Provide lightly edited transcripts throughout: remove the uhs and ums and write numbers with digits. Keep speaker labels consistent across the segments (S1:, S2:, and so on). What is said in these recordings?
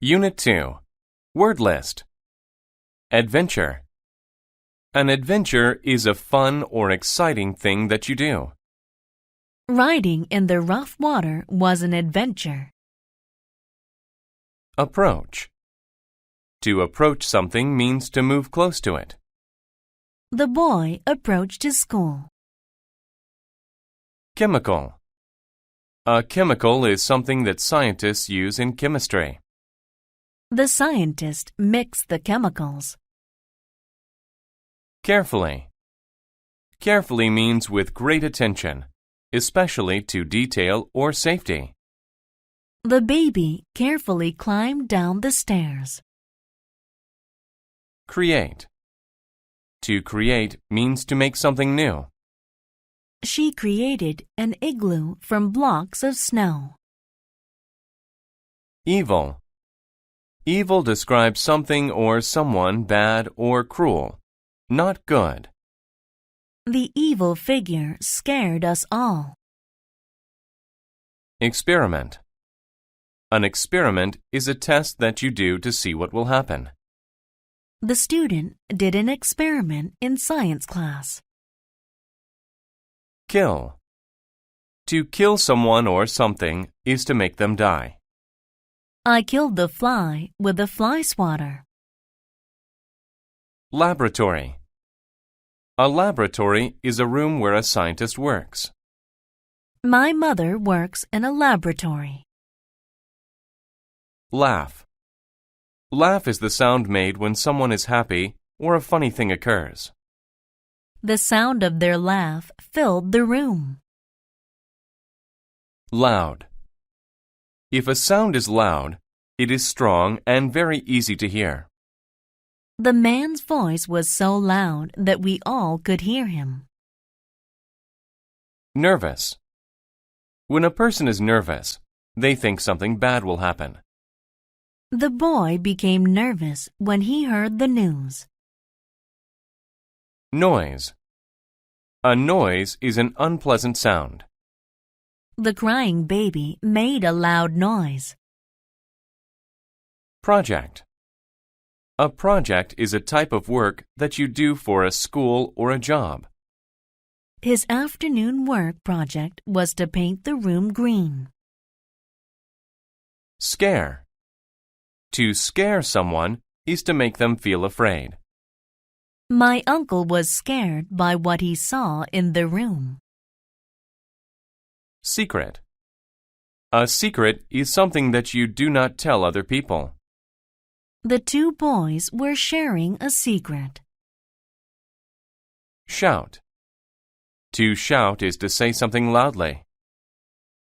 S1: Unit 2. Word list. Adventure. An adventure is a fun or exciting thing that you do.
S2: Riding in the rough water was an adventure.
S1: Approach. To approach something means to move close to it.
S2: The boy approached his school.
S1: Chemical. A chemical is something that scientists use in chemistry.
S2: The scientist mixed the chemicals.
S1: Carefully. Carefully means with great attention, especially to detail or safety.
S2: The baby carefully climbed down the stairs.
S1: Create. To create means to make something new.
S2: She created an igloo from blocks of snow.
S1: Evil. Evil describes something or someone bad or cruel, not good.
S2: The evil figure scared us all.
S1: Experiment. An experiment is a test that you do to see what will happen.
S2: The student did an experiment in science class.
S1: Kill. To kill someone or something is to make them die.
S2: I killed the fly with a fly swatter.
S1: Laboratory. A laboratory is a room where a scientist works.
S2: My mother works in a laboratory.
S1: Laugh. Laugh is the sound made when someone is happy or a funny thing occurs.
S2: The sound of their laugh filled the room.
S1: Loud. If a sound is loud, it is strong and very easy to hear.
S2: The man's voice was so loud that we all could hear him.
S1: Nervous. When a person is nervous, they think something bad will happen.
S2: The boy became nervous when he heard the news.
S1: Noise. A noise is an unpleasant sound.
S2: The crying baby made a loud noise.
S1: Project. A project is a type of work that you do for a school or a job.
S2: His afternoon work project was to paint the room green.
S1: Scare. To scare someone is to make them feel afraid.
S2: My uncle was scared by what he saw in the room.
S1: Secret. A secret is something that you do not tell other people.
S2: The two boys were sharing a secret.
S1: Shout. To shout is to say something loudly.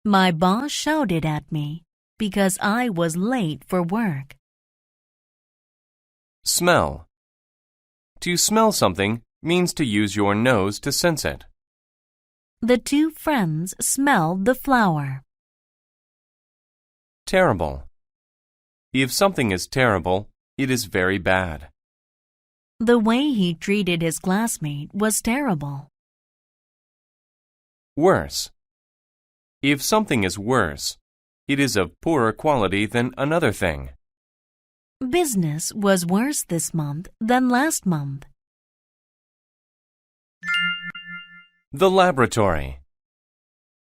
S2: My boss shouted at me because I was late for work.
S1: Smell. To smell something means to use your nose to sense it.
S2: The two friends smelled the flower.
S1: Terrible. If something is terrible, it is very bad.
S2: The way he treated his classmate was terrible.
S1: Worse. If something is worse, it is of poorer quality than another thing.
S2: Business was worse this month than last month.
S1: The laboratory.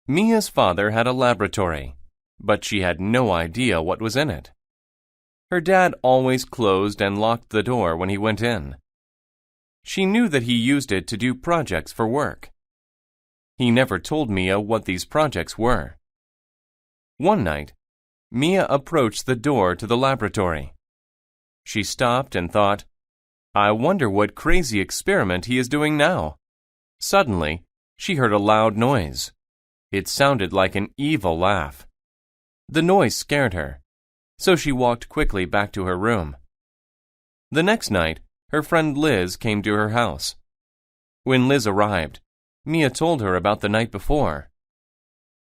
S1: Mia's father had a laboratory, but she had no idea what was in it. Her dad always closed and locked the door when he went in. She knew that he used it to do projects for work. He never told Mia what these projects were. One night, Mia approached the door to the laboratory. She stopped and thought, I wonder what crazy experiment he is doing now. Suddenly, she heard a loud noise. It sounded like an evil laugh. The noise scared her, so she walked quickly back to her room. The next night, her friend Liz came to her house. When Liz arrived, Mia told her about the night before.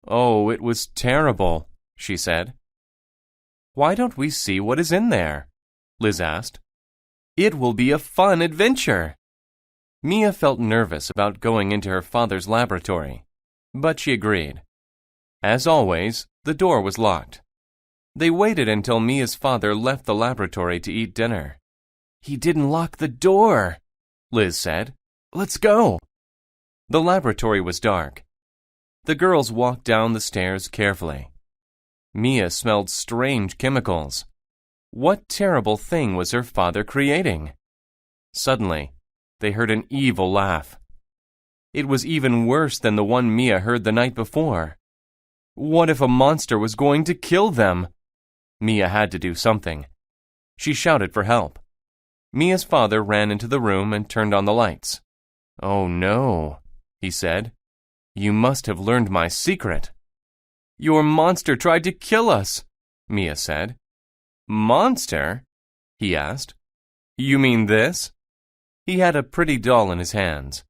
S1: Oh, it was terrible, she said. Why don't we see what is in there? Liz asked. It will be a fun adventure. Mia felt nervous about going into her father's laboratory, but she agreed. As always, the door was locked. They waited until Mia's father left the laboratory to eat dinner. "He didn't lock the door," Liz said. "Let's go." The laboratory was dark. The girls walked down the stairs carefully. Mia smelled strange chemicals. What terrible thing was her father creating? Suddenly, they heard an evil laugh. It was even worse than the one Mia heard the night before. What if a monster was going to kill them? Mia had to do something. She shouted for help. Mia's father ran into the room and turned on the lights. "Oh no," he said. "You must have learned my secret." "Your monster tried to kill us," Mia said. "Monster?" he asked. "You mean this?" He had a pretty doll in his hands.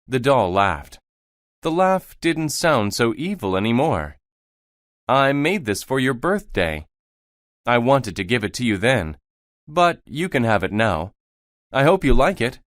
S1: The doll laughed. The laugh didn't sound so evil anymore. "I made this for your birthday. I wanted to give it to you then, but you can have it now. I hope you like it."